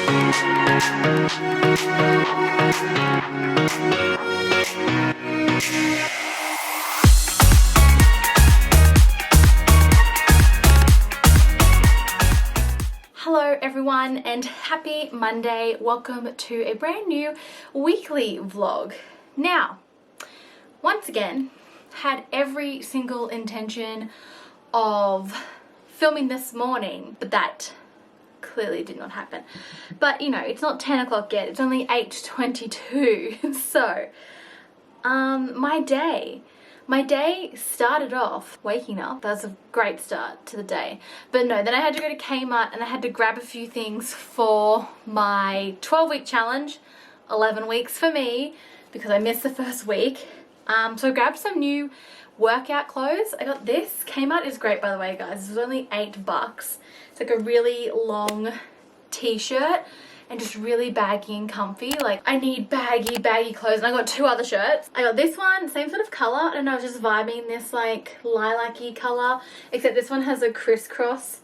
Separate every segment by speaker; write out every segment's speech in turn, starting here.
Speaker 1: Hello everyone and happy Monday. Welcome to a brand new weekly vlog. Now, once again, had every single intention of filming this morning, but that clearly did not happen. But you know, it's not 10 o'clock yet, it's only 8:22. So, my day started off waking up. That's a great start to the day. But no, then I had to go to Kmart and I had to grab a few things for my 12-week challenge, 11 weeks for me, because I missed the first week. So I grabbed some new workout clothes. I got this. Kmart is great, by the way, guys. This was only $8. It's like a really long t-shirt and just really baggy and comfy. Like, I need baggy clothes. And I got two other shirts. I got this one, same sort of color, and I was just vibing this like lilac-y color, except this one has a crisscross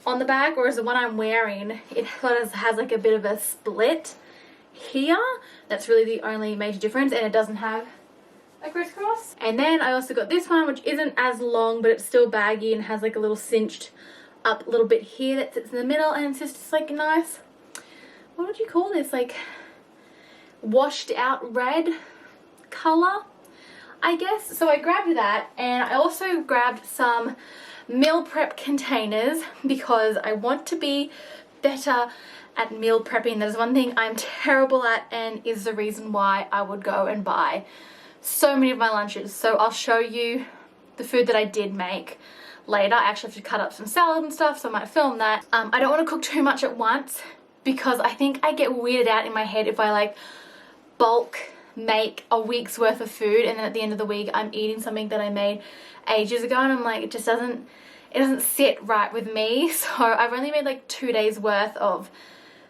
Speaker 1: on the back, whereas the one I'm wearing, it has like a bit of a split here. That's really the only major difference, and it doesn't have a crisscross. And then I also got this one, which isn't as long, but it's still baggy and has like a little cinched up little bit here that sits in the middle, and it's just like nice, what would you call this, like washed out red color, I guess. So I grabbed that, and I also grabbed some meal prep containers because I want to be better at meal prepping. There's one thing I'm terrible at, and is the reason why I would go and buy so many of my lunches. So I'll show you the food that I did make later. I actually have to cut up some salad and stuff, so I might film that. I don't want to cook too much at once because I think I get weirded out in my head if I like bulk make a week's worth of food and then at the end of the week I'm eating something that I made ages ago, and I'm like, it doesn't sit right with me. So I've only made like 2 days worth of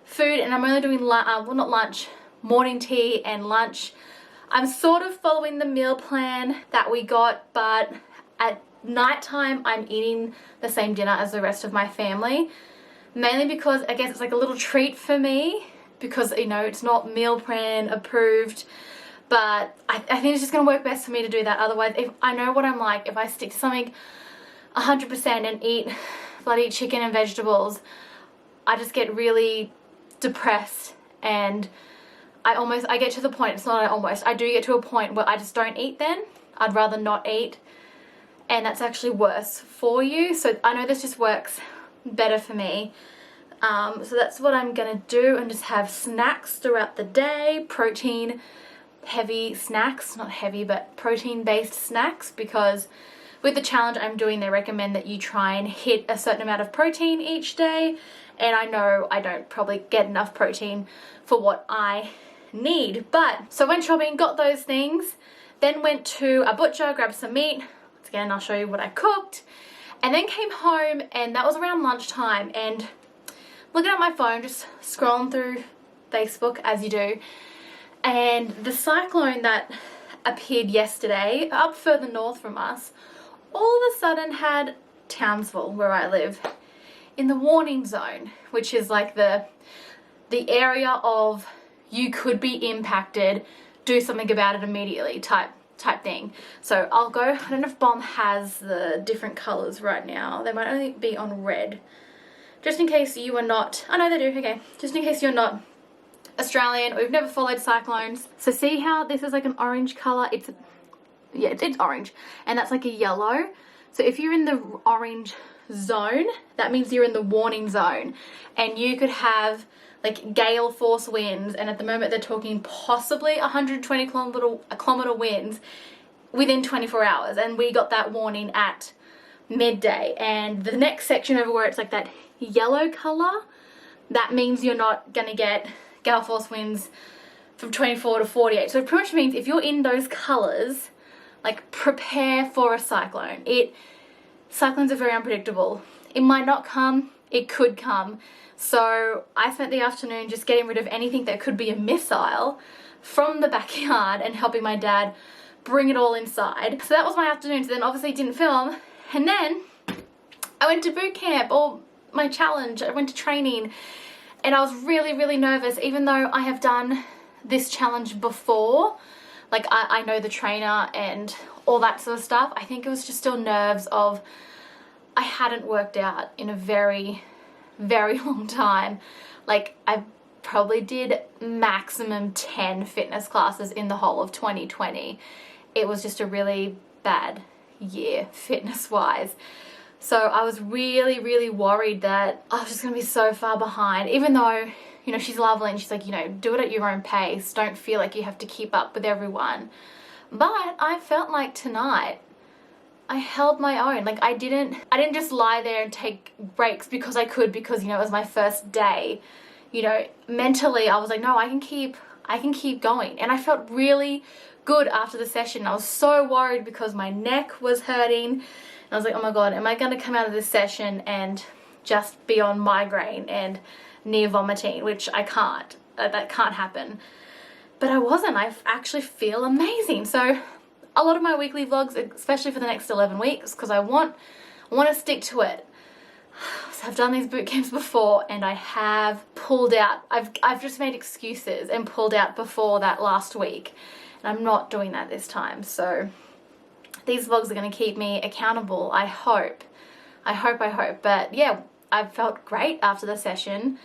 Speaker 1: food, and I'm only doing well, not lunch, morning tea and lunch. I'm sort of following the meal plan that we got, but at nighttime I'm eating the same dinner as the rest of my family, mainly because I guess it's like a little treat for me, because you know it's not meal plan approved, but I think it's just gonna work best for me to do that. Otherwise, if I know what I'm like, if I stick to something 100% and eat bloody chicken and vegetables, I just get really depressed, and I get to the point, it's not almost, I do get to a point where I just don't eat then. I'd rather not eat, and that's actually worse for you. So I know this just works better for me. So that's what I'm gonna do, and just have snacks throughout the day, protein heavy snacks, not heavy, but protein based snacks, because with the challenge I'm doing, they recommend that you try and hit a certain amount of protein each day, and I know I don't probably get enough protein for what I need. But so went shopping, got those things, then went to a butcher, grabbed some meat. Once again, I'll show you what I cooked, and then came home, and that was around lunchtime, and looking at my phone, just scrolling through Facebook as you do, and the cyclone that appeared yesterday up further north from us all of a sudden had Townsville, where I live, in the warning zone, which is like the area of you could be impacted, do something about it immediately type thing. So I'll go, I don't know if Bomb has the different colors right now. They might only be on red. Just in case you are not, oh no they do, okay. Just in case you're not Australian or you've never followed cyclones. So see how this is like an orange color? It's orange, and that's like a yellow. So if you're in the orange zone, that means you're in the warning zone, and you could have like gale force winds, and at the moment they're talking possibly 120 kilometer winds within 24 hours, and we got that warning at midday. And the next section over where it's like that yellow color, that means you're not gonna get gale force winds from 24 to 48. So it pretty much means if you're in those colors, like, prepare for a cyclone. Cyclones are very unpredictable. It might not come, it could come. So I spent the afternoon just getting rid of anything that could be a missile from the backyard and helping my dad bring it all inside. So that was my afternoon. So then obviously didn't film. And then I went to boot camp, or my challenge. I went to training, And I was really, really nervous, even though I have done this challenge before. Like, I know the trainer and all that sort of stuff. I think it was just still nerves of I hadn't worked out in a very, very long time. Like, I probably did maximum 10 fitness classes in the whole of 2020. It was just a really bad year fitness-wise. So I was really, really worried that I was just going to be so far behind, even though, you know, she's lovely and she's like, you know, do it at your own pace. Don't feel like you have to keep up with everyone. But I felt like tonight I held my own. Like, I didn't just lie there and take breaks because I could, because, you know, it was my first day. You know, mentally I was like, no, I can keep going. And I felt really good after the session. I was so worried because my neck was hurting. I was like, oh my God, am I going to come out of this session and just be on migraine and near vomiting, which I can't. That can't happen. But I wasn't. I actually feel amazing. So a lot of my weekly vlogs, especially for the next 11 weeks, because I want to stick to it. So I've done these boot camps before and I have pulled out. I've just made excuses and pulled out before that last week. And I'm not doing that this time. So these vlogs are going to keep me accountable, I hope. But yeah, I felt great after the session.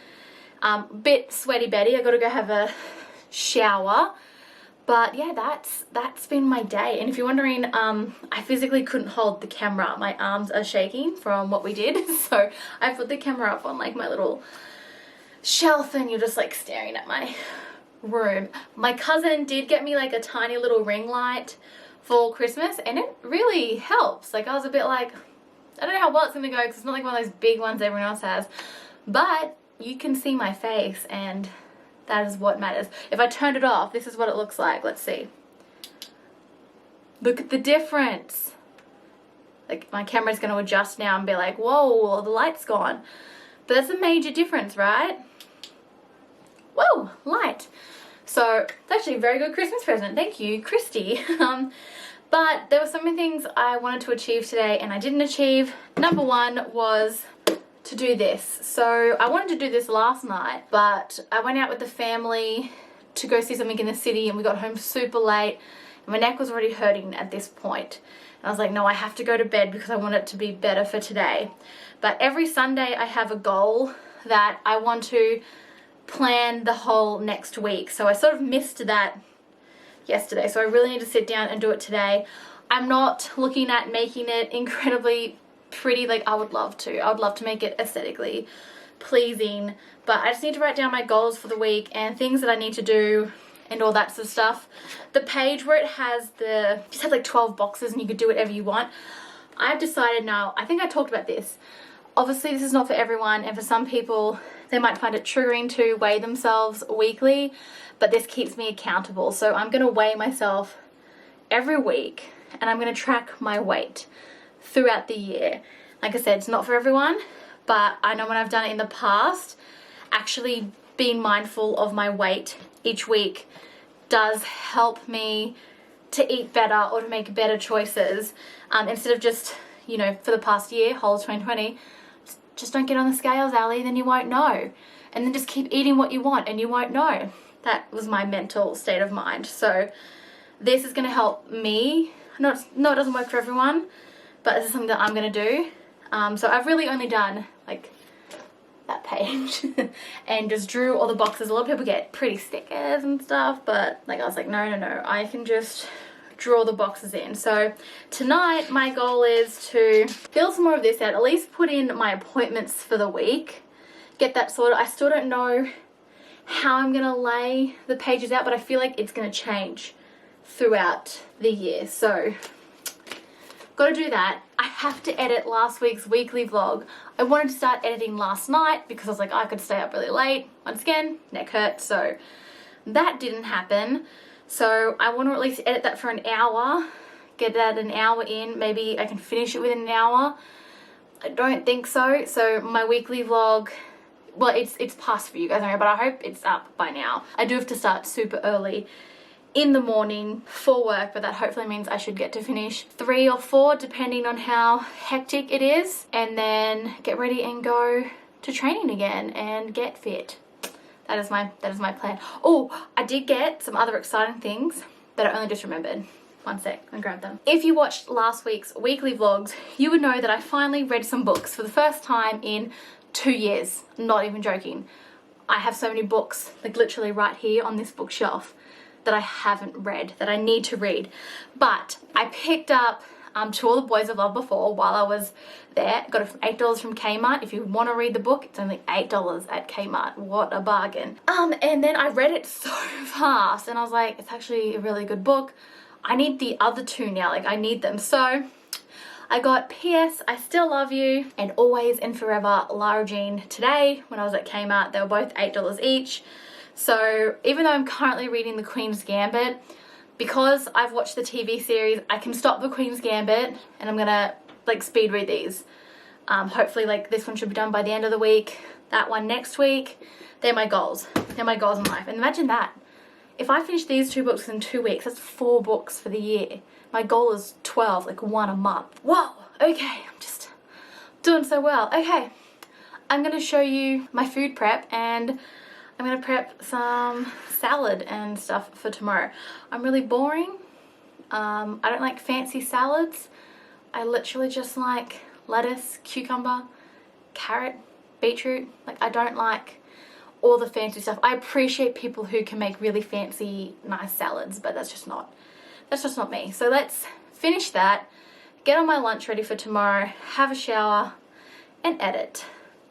Speaker 1: Bit sweaty Betty. I got to go have a shower. But yeah, that's been my day. And if you're wondering, I physically couldn't hold the camera. My arms are shaking from what we did. So I put the camera up on like my little shelf and you're just like staring at my room. My cousin did get me like a tiny little ring light for Christmas and it really helps. Like, I was a bit like, I don't know how well it's gonna go because it's not like one of those big ones everyone else has, but you can see my face and that is what matters. If I turned it off, this is what it looks like. Let's see. Look at the difference. Like, my camera's gonna adjust now and be like, whoa, the light's gone. But that's a major difference, right? Whoa, light. So it's actually a very good Christmas present. Thank you, Christy. But there were so many things I wanted to achieve today and I didn't achieve. Number one was to do this. So I wanted to do this last night, but I went out with the family to go see something in the city and we got home super late and my neck was already hurting at this point. And I was like, no, I have to go to bed because I want it to be better for today. But every Sunday I have a goal that I want to plan the whole next week. So I sort of missed that yesterday. So I really need to sit down and do it today. I'm not looking at making it incredibly pretty. Like, I would love to. I would love to make it aesthetically pleasing. But I just need to write down my goals for the week and things that I need to do and all that sort of stuff. The page where it has just had like 12 boxes and you could do whatever you want. I've decided now, I think I talked about this. Obviously this is not for everyone and for some people they might find it triggering to weigh themselves weekly, but this keeps me accountable. So I'm going to weigh myself every week and I'm going to track my weight throughout the year. Like I said, it's not for everyone, but I know when I've done it in the past, actually being mindful of my weight each week does help me to eat better or to make better choices. Instead of just, you know, for the past year, whole 2020, just don't get on the scales, Ali, then you won't know. And then just keep eating what you want and you won't know. That was my mental state of mind. So this is going to help me. No, it doesn't work for everyone, but this is something that I'm going to do. So I've really only done like that page and just drew all the boxes. A lot of people get pretty stickers and stuff, but like I was like, no, I can just draw the boxes in. So tonight my goal is to fill some more of this out, at least put in my appointments for the week, get that sorted. I still don't know how I'm gonna lay the pages out, but I feel like it's gonna change throughout the year. So got to do that. I have to edit last week's weekly vlog. I wanted to start editing last night because I was like, I could stay up really late. Once again, neck hurt, so that didn't happen. So I want to at least edit that for an hour, get that an hour in. Maybe I can finish it within an hour. I don't think so. So my weekly vlog, well, it's past for you guys, but I hope it's up by now. I do have to start super early in the morning for work, but that hopefully means I should get to finish 3 or 4 depending on how hectic it is, and then get ready and go to training again and get fit. That is my plan. Oh, I did get some other exciting things that I only just remembered. One sec, I'm gonna grab them. If you watched last week's weekly vlogs, you would know that I finally read some books for the first time in 2 years. Not even joking. I have so many books, like literally right here on this bookshelf, that I haven't read, that I need to read. But I picked up To All the Boys I've Loved Before while I was there. Got it for $8 from Kmart. If you want to read the book, it's only $8 at Kmart. What a bargain. And then I read it so fast and I was like, it's actually a really good book. I need the other two now, like I need them. So I got P.S. I Still Love You and Always and Forever Lara Jean today when I was at Kmart. They were both $8 each. So even though I'm currently reading The Queen's Gambit, because I've watched the TV series, I can stop The Queen's Gambit and I'm gonna like speed read these. Hopefully like this one should be done by the end of the week, that one next week. They're my goals. They're my goals in life. And imagine that. If I finish these 2 books in 2 weeks, that's 4 books for the year. My goal is 12, like 1 a month. Whoa, okay, I'm just doing so well. Okay, I'm gonna show you my food prep and I'm gonna prep some salad and stuff for tomorrow. I'm really boring. I don't like fancy salads. I literally just like lettuce, cucumber, carrot, beetroot. Like I don't like all the fancy stuff. I appreciate people who can make really fancy, nice salads, but that's just not me. So let's finish that, get on my lunch ready for tomorrow, have a shower, and edit.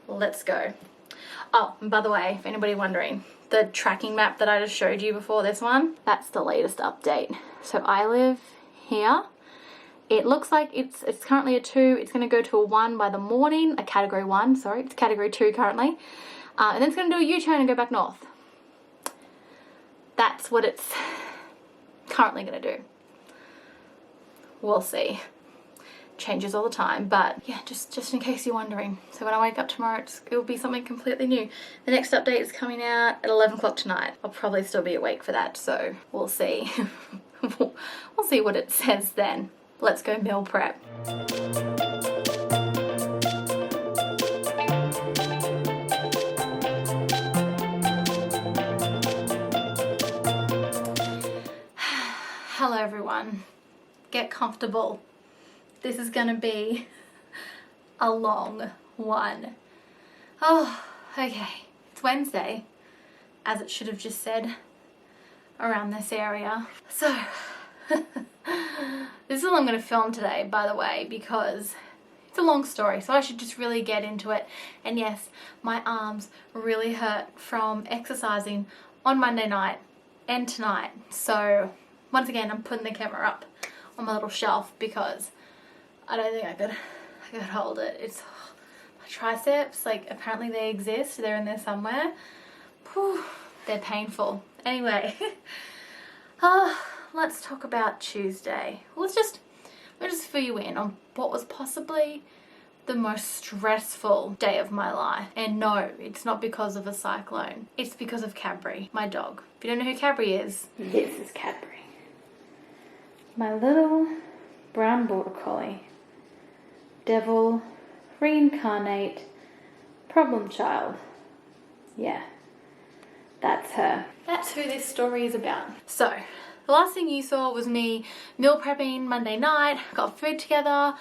Speaker 1: Let's go. Oh, and by the way, if anybody wondering, the tracking map that I just showed you before this one, that's the latest update. So I live here. It looks like it's currently a 2. It's going to go to a 1 by the morning, a category 1, sorry. It's category 2 currently. And then it's going to do a U-turn and go back north. That's what it's currently going to do. We'll see. Changes all the time, but yeah, just in case you're wondering. So when I wake up tomorrow, it'll be something completely new. The next update is coming out at 11 o'clock tonight. I'll probably still be awake for that, so we'll see. We'll see what it says then. Let's go meal prep. Hello everyone, get comfortable. This is gonna be a long one. Oh, okay, it's Wednesday, as it should have just said around this area. So, this is all I'm gonna film today, by the way, because it's a long story, so I should just really get into it. And yes, my arms really hurt from exercising on Monday night and tonight. So, once again, I'm putting the camera up on my little shelf because I don't think I could hold it. It's my triceps, like apparently they exist. They're in there somewhere. Whew, they're painful. Anyway, let's talk about Tuesday. Let's just fill you in on what was possibly the most stressful day of my life. And no, it's not because of a cyclone. It's because of Cadbury, my dog. If you don't know who Cadbury is, this is Cadbury. My little brown border collie. Devil, reincarnate, problem child. Yeah, that's her. That's who this story is about. So, the last thing you saw was me meal prepping Monday night, got food together.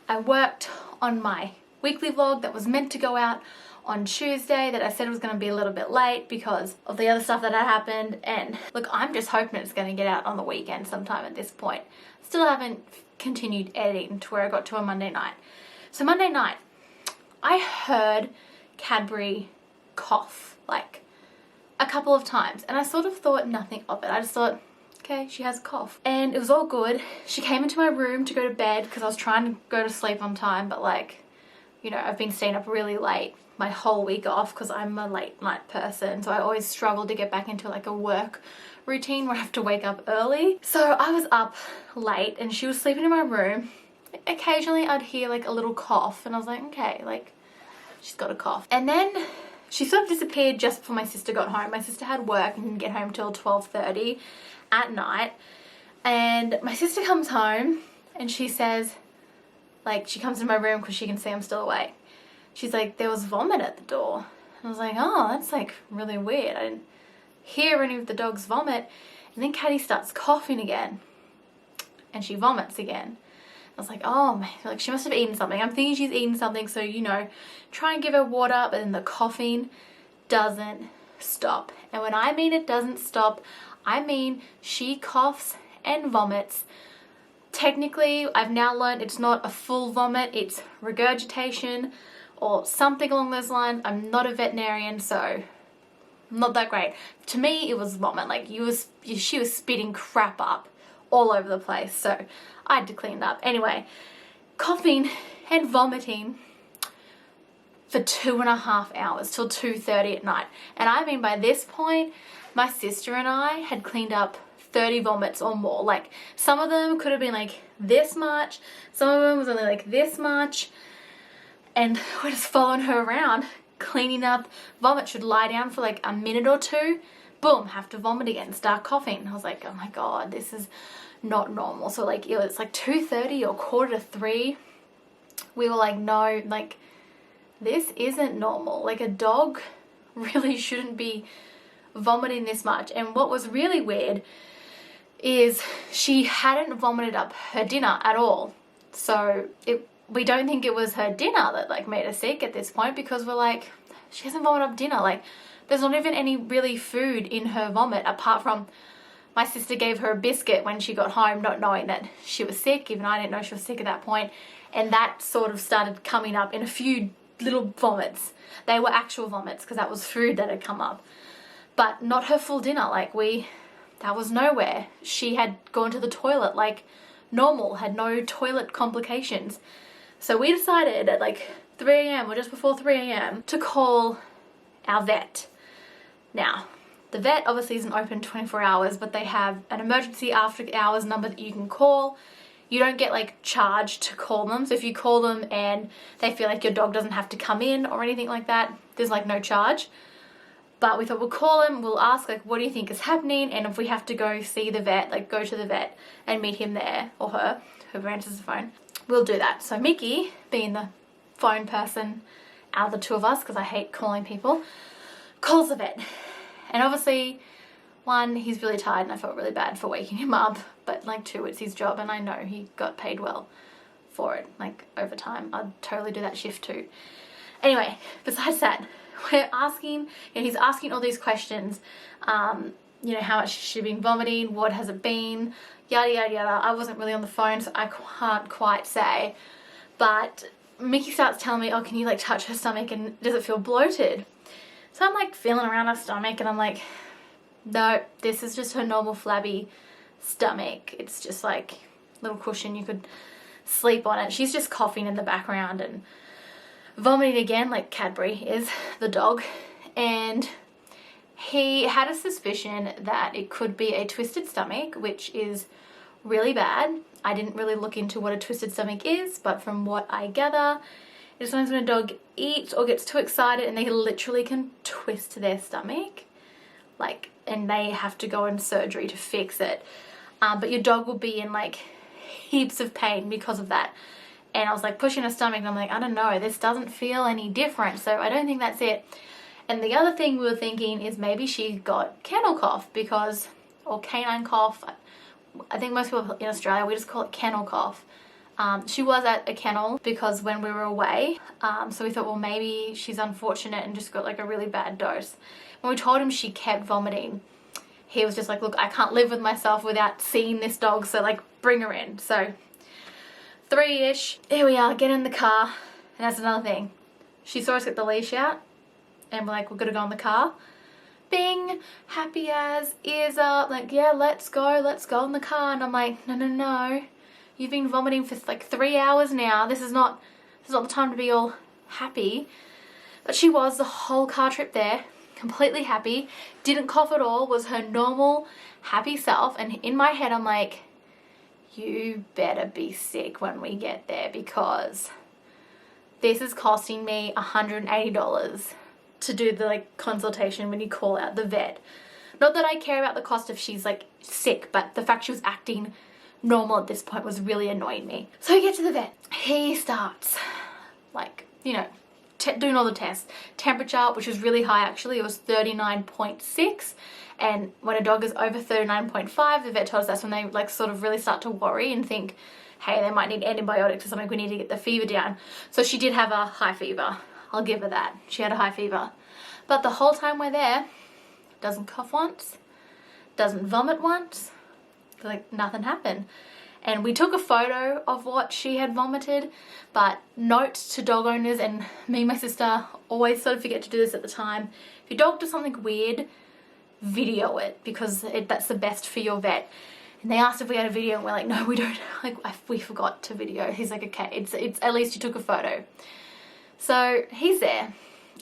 Speaker 1: I worked on my weekly vlog that was meant to go out on Tuesday that I said was going to be a little bit late because of the other stuff that had happened. And look, I'm just hoping it's going to get out on the weekend sometime at this point. Still haven't continued editing to where I got to on Monday night. So Monday night, I heard Cadbury cough like a couple of times and I sort of thought nothing of it. I just thought, okay, she has a cough. And it was all good. She came into my room to go to bed because I was trying to go to sleep on time, but like, you know, I've been staying up really late my whole week off because I'm a late night person. So I always struggle to get back into like a work routine where I have to wake up early. So I was up late and she was sleeping in my room. Occasionally I'd hear like a little cough and I was like, okay, like she's got a cough. And then she sort of disappeared just before my sister got home. My sister had work and didn't get home till 12:30 at night. And my sister comes home and she says, like, she comes in my room because she can see I'm still awake. She's like, there was vomit at the door. And I was like, oh, that's like really weird. I didn't hear any of the dogs vomit. And then Caddy starts coughing again and she vomits again. I was like, oh man, like she must have eaten something. I'm thinking she's eaten something, so you know, try and give her water, but then the coughing doesn't stop. And when I mean it doesn't stop, I mean she coughs and vomits. Technically, I've now learned it's not a full vomit, it's regurgitation or something along those lines. I'm not a veterinarian, so not that great. To me, it was vomit. Like she was spitting crap up all over the place, so I had to clean it up. Anyway, coughing and vomiting for 2.5 hours till 2:30 at night. And I mean, by this point, my sister and I had cleaned up 30 vomits or more. Like some of them could have been like this much, some of them was only like this much, and we're just following her around cleaning up vomit. Should lie down for like a minute or two, boom, have to vomit again, start coughing. I was like, oh my god, this is not normal. So like it's like 2:30 or 2:45. We were like, no, like this isn't normal. Like a dog really shouldn't be vomiting this much. And what was really weird is she hadn't vomited up her dinner at all. So we don't think it was her dinner that like made her sick at this point, because we're like, she hasn't vomited up dinner. Like there's not even any really food in her vomit apart from my sister gave her a biscuit when she got home, not knowing that she was sick. Even I didn't know she was sick at that point. And that sort of started coming up in a few little vomits. They were actual vomits because that was food that had come up, but not her full dinner. Like that was nowhere. She had gone to the toilet like normal, had no toilet complications. So we decided at like 3 a.m. or just before 3 a.m. to call our vet. Now, the vet obviously isn't open 24 hours, but they have an emergency after hours number that you can call. You don't get like charged to call them. So if you call them and they feel like your dog doesn't have to come in or anything like that, there's like no charge. But we thought we'll call him, we'll ask like, what do you think is happening? And if we have to go see the vet, like go to the vet and meet him there, or her, whoever answers the phone, we'll do that. So Mickey, being the phone person out of the two of us, because I hate calling people, calls the vet. And obviously, one, he's really tired and I felt really bad for waking him up. But like two, it's his job and I know he got paid well for it, like overtime. I'd totally do that shift too. Anyway, besides that, we're asking, and he's asking all these questions. You know, how much has she been vomiting? What has it been? Yada, yada, yada. I wasn't really on the phone, so I can't quite say. But Mickey starts telling me, oh, can you like touch her stomach and does it feel bloated? So I'm like feeling around her stomach and I'm like, no, this is just her normal flabby stomach. It's just like a little cushion, you could sleep on it. She's just coughing in the background and vomiting again, like Cadbury is the dog. And he had a suspicion that it could be a twisted stomach, which is really bad. I didn't really look into what a twisted stomach is, but from what I gather, it's sometimes when a dog eats or gets too excited and they literally can twist their stomach, like, and they have to go in surgery to fix it. But your dog will be in like heaps of pain because of that. And I was like pushing her stomach and I'm like, I don't know, this doesn't feel any different, so I don't think that's it. And the other thing we were thinking is maybe she got kennel cough, because, or canine cough. I think most people in Australia, we just call it kennel cough. She was at a kennel because when we were away, so we thought, well, maybe she's unfortunate and just got like a really bad dose. When we told him she kept vomiting, he was just like, look, I can't live with myself without seeing this dog, so like bring her in. So 3-ish, here we are, get in the car. And that's another thing. She saw us get the leash out and we're like, we're gonna go in the car. Bing, happy as, ears up, like, yeah, let's go in the car. And I'm like, no. You've been vomiting for like 3 hours now. This is not the time to be all happy. But she was the whole car trip there, completely happy, didn't cough at all, was her normal, happy self. And in my head, I'm like, you better be sick when we get there, because this is costing me $180 to do the like consultation when you call out the vet. Not that I care about the cost if she's like sick, but the fact she was acting normal at this point was really annoying me. So we get to the vet. He starts like, you know, doing all the tests. Temperature, which was really high actually, it was 39.6. And when a dog is over 39.5, the vet told us that's when they like sort of really start to worry and think, hey, they might need antibiotics or something, we need to get the fever down. So she did have a high fever. I'll give her that. She had a high fever. But the whole time we're there, doesn't cough once, doesn't vomit once, like nothing happened. And we took a photo of what she had vomited, but note to dog owners, and me and my sister always sort of forget to do this at the time, if your dog does something weird, video it, because that's the best for your vet. And they asked if we had a video, and we're like, no, we don't. Like, we forgot to video. He's like, okay, it's at least you took a photo. So he's there,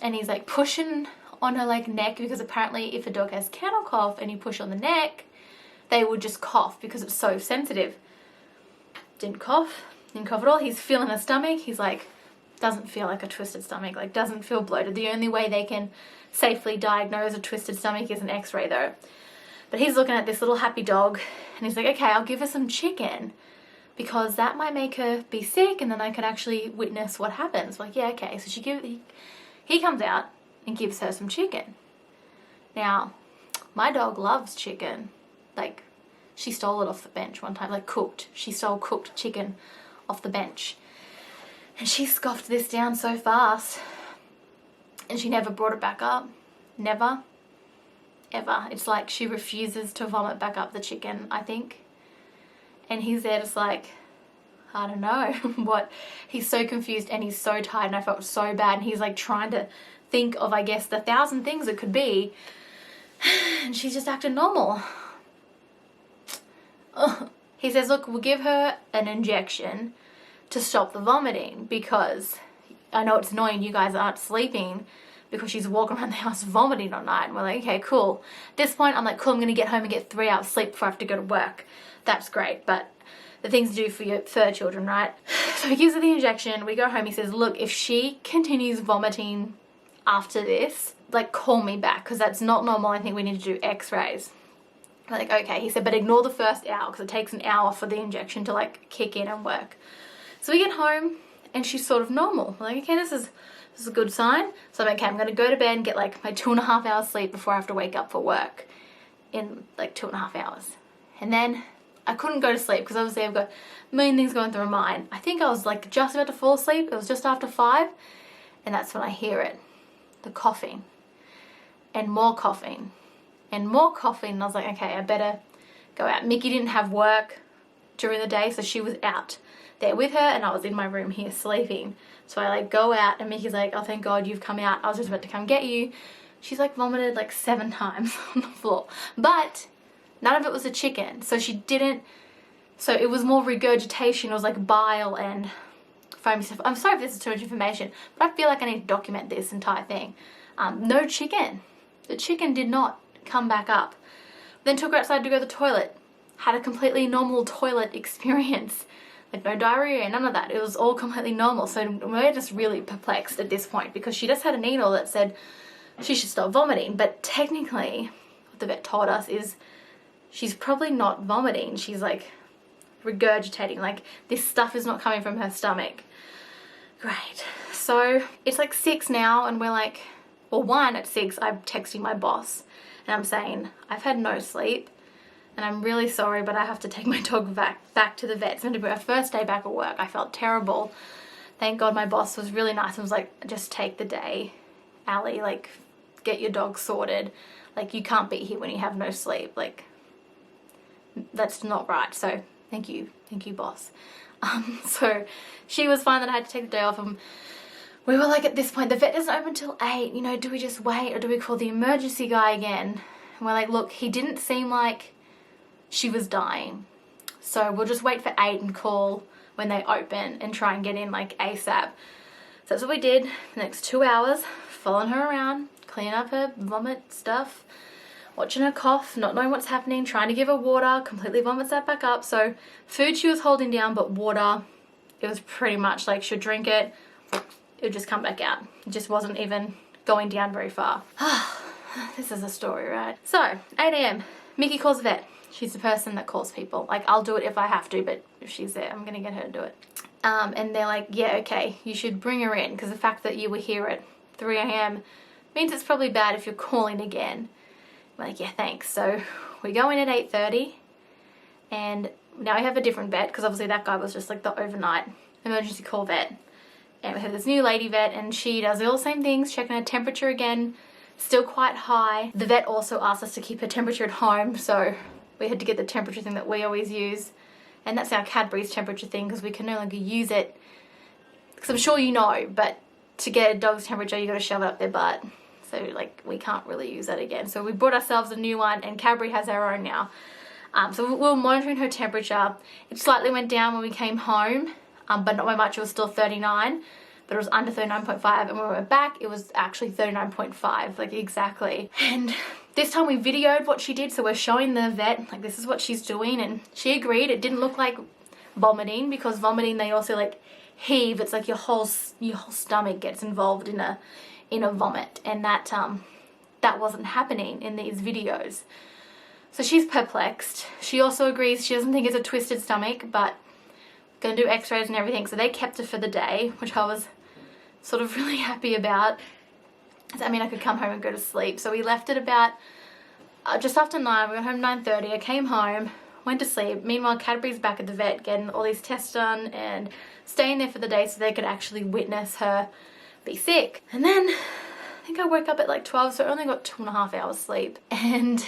Speaker 1: and he's like pushing on her like neck, because apparently if a dog has kennel cough and you push on the neck, they would just cough because it's so sensitive. Didn't cough at all. He's feeling her stomach. He's like, doesn't feel like a twisted stomach, like doesn't feel bloated. The only way they can safely diagnose a twisted stomach is an x-ray though. But he's looking at this little happy dog, and he's like, okay, I'll give her some chicken, because that might make her be sick, and then I can actually witness what happens. Like, yeah, okay. So he comes out and gives her some chicken. Now, my dog loves chicken. Like, she stole it off the bench one time, like cooked. She stole cooked chicken off the bench. And she scoffed this down so fast, and she never brought it back up. Never. Ever. It's like she refuses to vomit back up the chicken, I think. And he's there just like, I don't know what. He's so confused and he's so tired, and I felt so bad. And he's like trying to think of, I guess, the 1,000 things it could be. And she's just acting normal. Ugh. He says, look, we'll give her an injection to stop the vomiting, because I know it's annoying you guys aren't sleeping because she's walking around the house vomiting all night. And we're like, okay, cool. At this point, I'm like, cool, I'm going to get home and get 3 hours sleep before I have to go to work. That's great, but the things to do for your fur children, right? So he gives her the injection. We go home. He says, look, if she continues vomiting after this, like, call me back, because that's not normal. I think we need to do x-rays. I'm like, okay. He said, but ignore the first hour, because it takes an hour for the injection to like kick in and work. So we get home and she's sort of normal. We're like, okay, this is a good sign. So I'm like, okay, I'm going to go to bed and get like my 2.5 hours sleep before I have to wake up for work in like 2.5 hours. And then I couldn't go to sleep because obviously I've got a million things going through my mind. I think I was like just about to fall asleep. It was just after 5. And that's when I hear it. The coughing. And more coughing. And more coughing. And I was like, okay, I better go out. Mickey didn't have work during the day, so she was out there with her, and I was in my room here sleeping. So I like go out, and Mickey's like, oh, thank God you've come out. I was just about to come get you. She's like vomited like 7 times on the floor. But none of it was a chicken. So she didn't, so it was more regurgitation. It was like bile and foamy stuff. I'm sorry if this is too much information, but I feel like I need to document this entire thing. No chicken. The chicken did not come back up. Then took her outside to go to the toilet. Had a completely normal toilet experience. Like no diarrhea, none of that. It was all completely normal. So we're just really perplexed at this point, because she just had a needle that said she should stop vomiting. But technically, what the vet told us is she's probably not vomiting. She's like regurgitating. Like this stuff is not coming from her stomach. Great. So it's like 6 now, and we're like, well, 1 at 6, I'm texting my boss and I'm saying, I've had no sleep. And I'm really sorry, but I have to take my dog back to the vet. It's going to be our first day back at work. I felt terrible. Thank God my boss was really nice and was like, just take the day, Allie, like, get your dog sorted. Like, you can't be here when you have no sleep. Like, that's not right. So, thank you, boss. So, she was fine that I had to take the day off. And we were like, at this point, the vet doesn't open till 8. You know, do we just wait or do we call the emergency guy again? And we're like, look, he didn't seem like she was dying, so we'll just wait for 8 and call when they open and try and get in like ASAP. So that's what we did. The next 2 hours, following her around, cleaning up her vomit stuff, watching her cough, not knowing what's happening, trying to give her water, completely vomits that back up. So food she was holding down, but water, it was pretty much like she'd drink it, it would just come back out. It just wasn't even going down very far. This is a story, right? So 8 a.m. Mickey calls the vet. She's the person that calls people. Like, I'll do it if I have to, but if she's there, I'm going to get her to do it. And they're like, yeah, okay, you should bring her in, because the fact that you were here at 3 a.m. means it's probably bad if you're calling again. I'm like, yeah, thanks. So we go in at 8:30, and now we have a different vet, because obviously that guy was just like the overnight emergency call vet. And we have this new lady vet, and she does all the same things, checking her temperature again, still quite high. The vet also asked us to keep her temperature at home, so we had to get the temperature thing that we always use. And that's our Cadbury's temperature thing, because we can no longer use it. Because I'm sure you know, but to get a dog's temperature, you got to shove it up their butt. So like we can't really use that again. So we bought ourselves a new one, and Cadbury has our own now. So we were monitoring her temperature. It slightly went down when we came home, but not by much. It was still 39, but it was under 39.5. And when we went back, it was actually 39.5, like exactly. And this time we videoed what she did, so we're showing the vet, like, this is what she's doing, and she agreed. It didn't look like vomiting, because vomiting, they also like heave. It's like your whole stomach gets involved in a vomit, and that wasn't happening in these videos. So she's perplexed. She also agrees she doesn't think it's a twisted stomach, but gonna do x-rays and everything. So they kept her for the day, which I was sort of really happy about. I mean, I could come home and go to sleep. So we left at about just after 9. We got home 9:30. I came home, went to sleep. Meanwhile, Cadbury's back at the vet getting all these tests done and staying there for the day so they could actually witness her be sick. And then I think I woke up at like 12, so I only got 2.5 hours sleep. And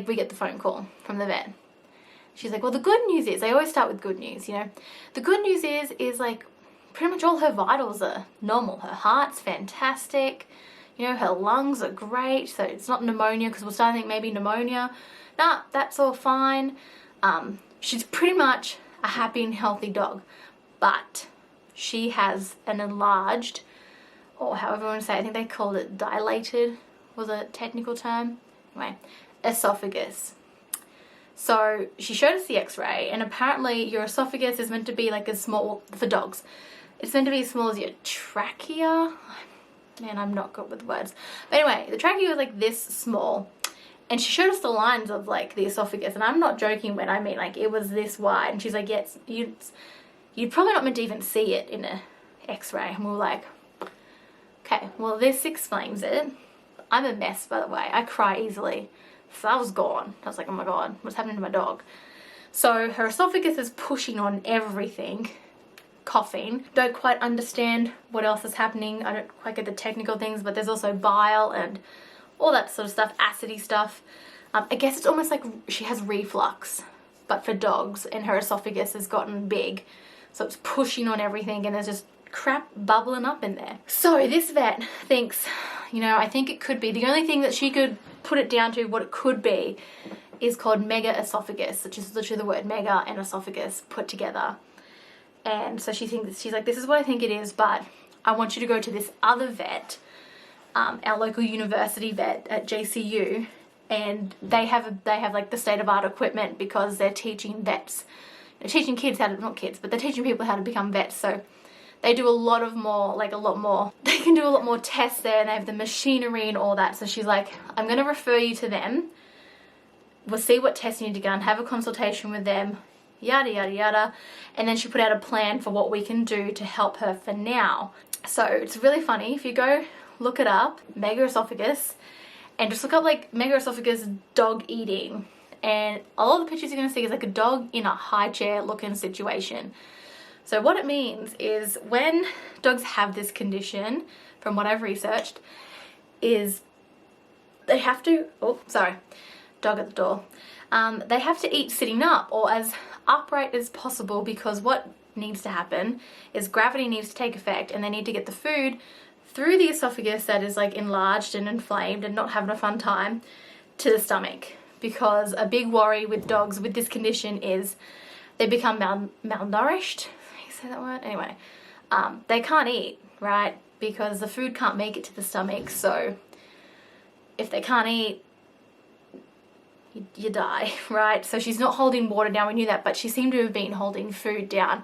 Speaker 1: we get the phone call from the vet. She's like, well, the good news is, they always start with good news, you know. The good news is like pretty much all her vitals are normal. Her heart's fantastic. You know, her lungs are great, so it's not pneumonia, because we're starting to think maybe pneumonia. Nah, that's all fine. She's pretty much a happy and healthy dog, but she has an enlarged, or however you want to say it, I think they called it dilated, was a technical term. Anyway, esophagus. So she showed us the x-ray, and apparently your esophagus is meant to be like as small, for dogs, it's meant to be as small as your trachea. Man, I'm not good with words. But anyway, the trachea was like this small, and she showed us the lines of like the esophagus, and I'm not joking when I mean like it was this wide. And she's like, yes, you'd probably not meant to even see it in a x-ray. And we were like, okay, well, this explains it. I'm a mess, by the way. I cry easily. So I was gone. I was like, oh my God, what's happening to my dog? So her esophagus is pushing on everything. Coughing. Don't quite understand what else is happening. I don't quite get the technical things, but there's also bile and all that sort of stuff, acidy stuff. I guess it's almost like she has reflux, but for dogs, and her esophagus has gotten big. So it's pushing on everything, and there's just crap bubbling up in there. So this vet thinks, you know, I think it could be, the only thing that she could put it down to, what it could be, is called Megaesophagus, which is literally the word mega and esophagus put together. And so she's like, this is what I think it is, but I want you to go to this other vet, our local university vet at JCU, and they have like the state-of-art equipment, because they're teaching vets, they're teaching kids how to, not kids, but they're teaching people how to become vets. So they do a lot more, they can do a lot more tests there, and they have the machinery and all that. So she's like, I'm going to refer you to them. We'll see what tests you need to get and have a consultation with them. Yada yada yada. And then she put out a plan for what we can do to help her for now. So it's really funny, if you go look it up, Megaesophagus, and just look up like Megaesophagus dog eating, and all the pictures you're going to see is like a dog in a high chair looking situation. So what it means is, when dogs have this condition, from what I've researched, is they have to, oh sorry, dog at the door, they have to eat sitting up, or as upright as possible, because what needs to happen is gravity needs to take effect, and they need to get the food through the esophagus that is like enlarged and inflamed and not having a fun time to the stomach. Because a big worry with dogs with this condition is they become malnourished. You say that word? Anyway, they can't eat, right? Because the food can't make it to the stomach. So if they can't eat, you die, right? So she's not holding water down, we knew that, but she seemed to have been holding food down.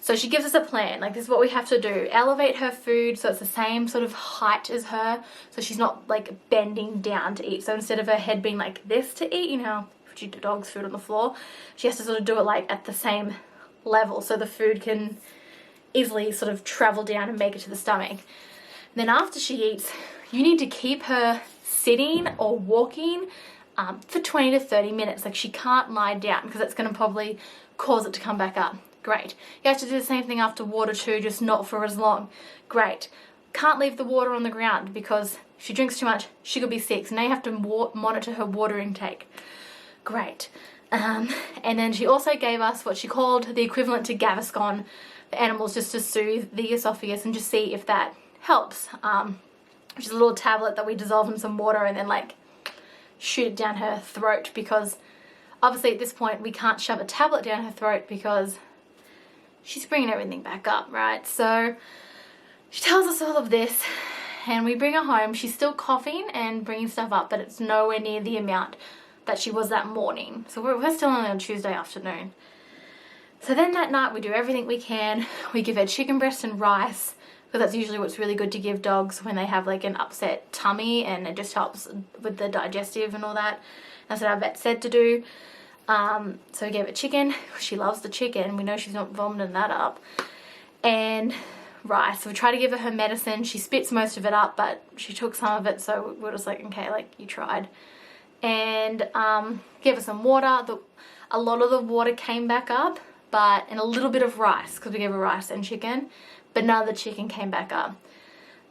Speaker 1: So she gives us a plan, like, this is what we have to do. Elevate her food so it's the same sort of height as her, so she's not like bending down to eat. So instead of her head being like this to eat, you know, if you do dog's food on the floor, she has to sort of do it like at the same level, so the food can easily sort of travel down and make it to the stomach. And then after she eats, you need to keep her sitting or walking for 20 to 30 minutes. Like, she can't lie down because that's going to probably cause it to come back up. Great. You have to do the same thing after water too, just not for as long. Great. Can't leave the water on the ground because if she drinks too much, she could be sick. So now you have to monitor her water intake. Great. And then she also gave us what she called the equivalent to Gaviscon for animals, just to soothe the esophagus and just see if that helps. Which is a little tablet that we dissolve in some water and then like shoot it down her throat, because obviously at this point we can't shove a tablet down her throat because she's bringing everything back up, right? So she tells us all of this and we bring her home. She's still coughing and bringing stuff up, but it's nowhere near the amount that she was that morning. So we're still only on Tuesday afternoon. So then that night we do everything we can. We give her chicken breast and rice, because that's usually what's really good to give dogs when they have like an upset tummy, and it just helps with the digestive and all that. That's what our vet said to do. So we gave her chicken. She loves the chicken. We know she's not vomiting that up. And rice. So we try to give her medicine. She spits most of it up, but she took some of it, so we're just like, okay, like, you tried. And gave her some water. A lot of the water came back up, and a little bit of rice, because we gave her rice and chicken, but none of the chicken came back up.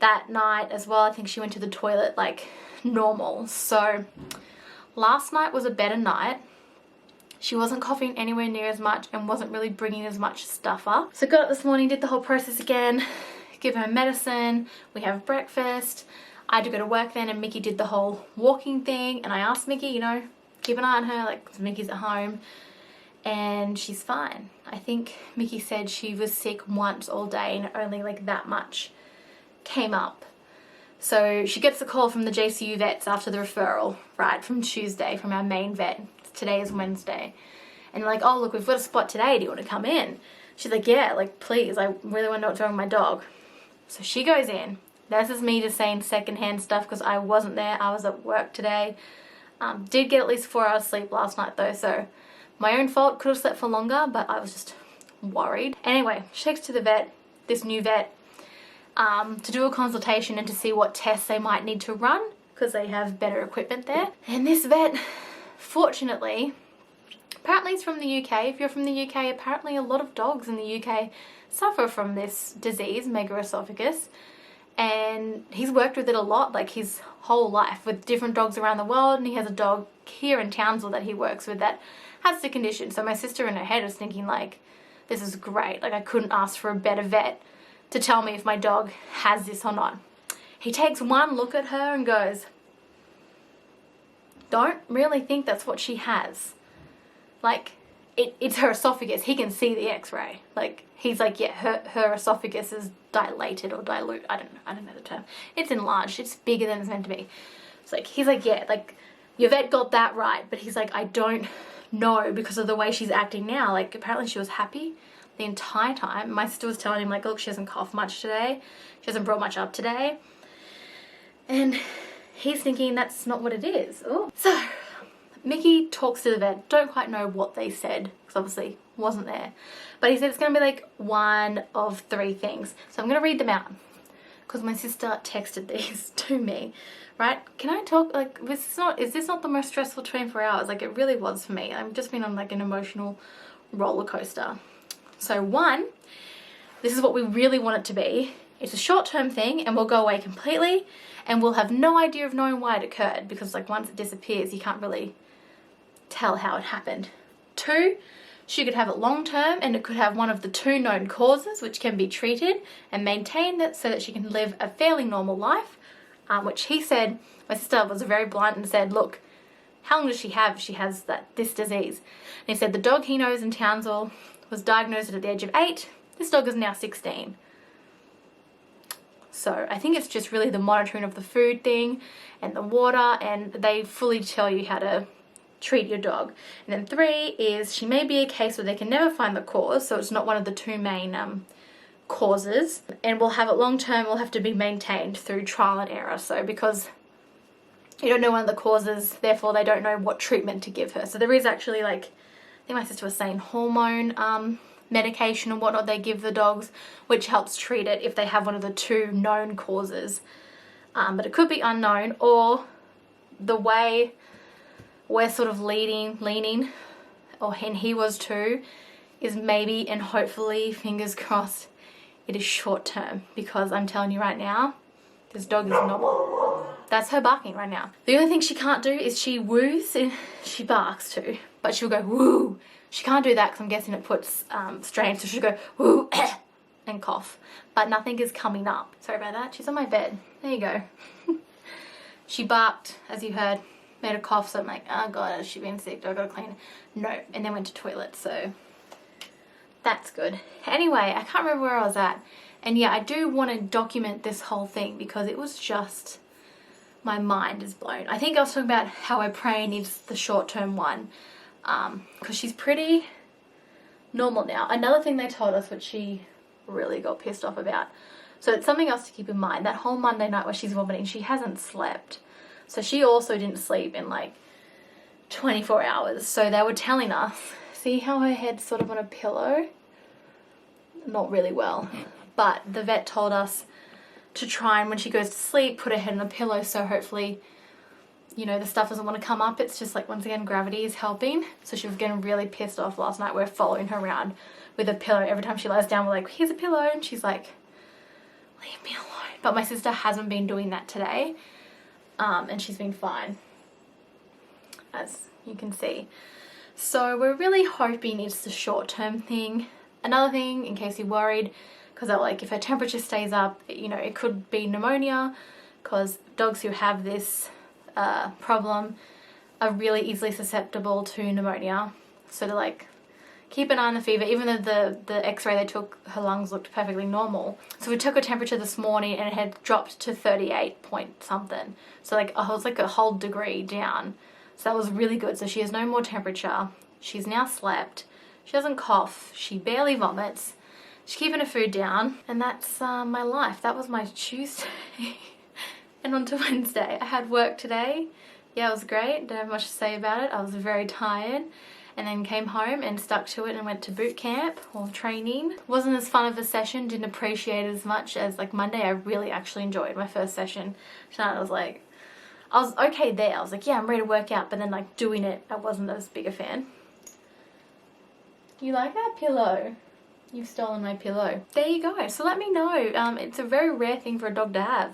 Speaker 1: That night as well, I think she went to the toilet like normal. So last night was a better night. She wasn't coughing anywhere near as much and wasn't really bringing as much stuff up. So got up this morning, did the whole process again, give her medicine, we have breakfast. I had to go to work then, and Mickey did the whole walking thing, and I asked Mickey, you know, keep an eye on her, like, 'cause Mickey's at home, and she's fine. I think Mickey said she was sick once all day and only like that much came up. So she gets a call from the JCU vets after the referral, right, from Tuesday, from our main vet. Today is Wednesday. And they're like, oh, look, we've got a spot today. Do you want to come in? She's like, yeah, like, please. I really want to know what's wrong with my dog. So she goes in. This is me just saying secondhand stuff because I wasn't there. I was at work today. Did get at least 4 hours sleep last night though, so my own fault. Could have slept for longer, but I was just worried. Anyway, she takes to the vet, this new vet, to do a consultation and to see what tests they might need to run, because they have better equipment there. And this vet, fortunately, apparently it's from the UK. If you're from the UK, apparently a lot of dogs in the UK suffer from this disease, Megaesophagus. And he's worked with it a lot, like his whole life, with different dogs around the world. And he has a dog here in Townsville that he works with that has the condition. So my sister in her head was thinking, like, this is great. Like, I couldn't ask for a better vet to tell me if my dog has this or not. He takes one look at her and goes, don't really think that's what she has. Like, it's her esophagus. He can see the x-ray. Like, he's like, yeah, her esophagus is dilated or dilute. I don't know the term. It's enlarged. It's bigger than it's meant to be. It's like, he's like, yeah, like, your vet got that right. But he's like, I don't know, because of the way she's acting now. Like, apparently she was happy the entire time. My sister was telling him, like, look, she hasn't coughed much today. She hasn't brought much up today. And he's thinking that's not what it is. Ooh. So Mickey talks to the vet. Don't quite know what they said, because obviously wasn't there. But he said it's going to be like one of 3 things. So I'm going to read them out, because my sister texted these to me. Right? Can I talk? Like, is this not the most stressful 24 hours? Like, it really was for me. I've just been on like an emotional roller coaster. So 1, this is what we really want it to be. It's a short-term thing and we'll go away completely and we'll have no idea of knowing why it occurred, because like once it disappears, you can't really tell how it happened. 2, she could have it long-term and it could have one of the 2 known causes, which can be treated and maintained so that she can live a fairly normal life. Which he said, my sister was very blunt and said, look, how long does she have if she has this disease? And he said the dog he knows in Townsville was diagnosed at the age of 8. This dog is now 16. So I think it's just really the monitoring of the food thing and the water, and they fully tell you how to treat your dog. And then 3 is she may be a case where they can never find the cause, so it's not one of the 2 main causes, and we'll have it long term, will have to be maintained through trial and error. So because you don't know one of the causes, therefore they don't know what treatment to give her. So there is actually, like, I think my sister was saying hormone medication and whatnot they give the dogs, which helps treat it if they have one of the two known causes. But it could be unknown, or the way we're sort of leaning, and he was too, is maybe and hopefully, fingers crossed, it is short term, because I'm telling you right now, this dog is normal. That's her barking right now. The only thing she can't do is she woos, and she barks too, but she'll go woo. She can't do that because I'm guessing it puts strain, so she'll go woo and cough, but nothing is coming up. Sorry about that, she's on my bed. There you go. She barked, as you heard, made a cough, so I'm like, oh god, has she been sick? Do I gotta clean? No, and then went to toilet, so that's good. Anyway, I can't remember where I was at, and yeah, I do want to document this whole thing because it was just, my mind is blown. I think I was talking about how I pray needs the short-term one, because she's pretty normal now. Another thing they told us, which she really got pissed off about, so it's something else to keep in mind, that whole Monday night where she's vomiting, she hasn't slept. So she also didn't sleep in like 24 hours. So they were telling us, see how her head's sort of on a pillow? Not really well. But the vet told us to try and when she goes to sleep, put her head on a pillow, so hopefully, you know, the stuff doesn't want to come up. It's just like, once again, gravity is helping. So she was getting really pissed off last night. We're following her around with a pillow. Every time she lies down, we're like, here's a pillow. And she's like, leave me alone. But my sister hasn't been doing that today. And she's been fine, as you can see. So we're really hoping it's the short-term thing. Another thing, in case you're worried, because like if her temperature stays up, you know, it could be pneumonia, because dogs who have this problem are really easily susceptible to pneumonia. So to like keep an eye on the fever, even though the x-ray they took, her lungs looked perfectly normal. So we took her temperature this morning and it had dropped to 38 point something. So like it was like a whole degree down. So that was really good. So she has no more temperature. She's now slept. She doesn't cough. She barely vomits. She's keeping her food down. And that's my life. That was my Tuesday. And on to Wednesday. I had work today. Yeah, it was great. Don't have much to say about it. I was very tired. And then came home and stuck to it and went to boot camp or training. Wasn't as fun of a session, didn't appreciate it as much as like Monday. I really actually enjoyed my first session. Tonight I was like, I was okay there. I was like, yeah, I'm ready to work out, but then like doing it, I wasn't as big a fan. You like that pillow? You've stolen my pillow. There you go. So let me know. It's a very rare thing for a dog to have.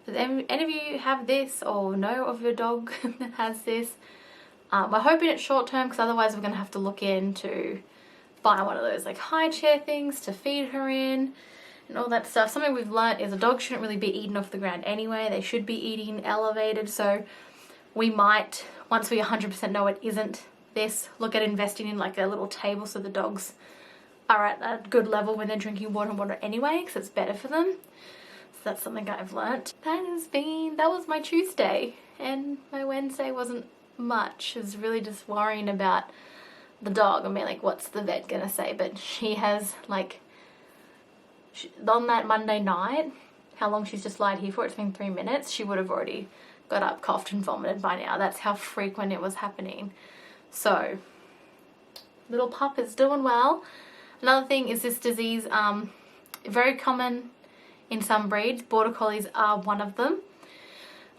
Speaker 1: Does any of you have this or know of your dog that has this? We're hoping it's short term, because otherwise we're going to have to look into buying one of those like high chair things to feed her in and all that stuff. Something we've learnt is a dog shouldn't really be eating off the ground anyway. They should be eating elevated. So we might, once we 100% know it isn't this, look at investing in like a little table so the dogs are at a good level when they're drinking water anyway, because it's better for them. So that's something I've learnt. That was my Tuesday, and my Wednesday wasn't much. Is really just worrying about the dog. I mean, like, what's the vet gonna say? But she has like, on that Monday night, how long she's just lied here for, it's been 3 minutes, she would have already got up, coughed and vomited by now. That's how frequent it was happening. So little pup is doing well. Another thing is this disease, very common in some breeds. Border collies are one of them,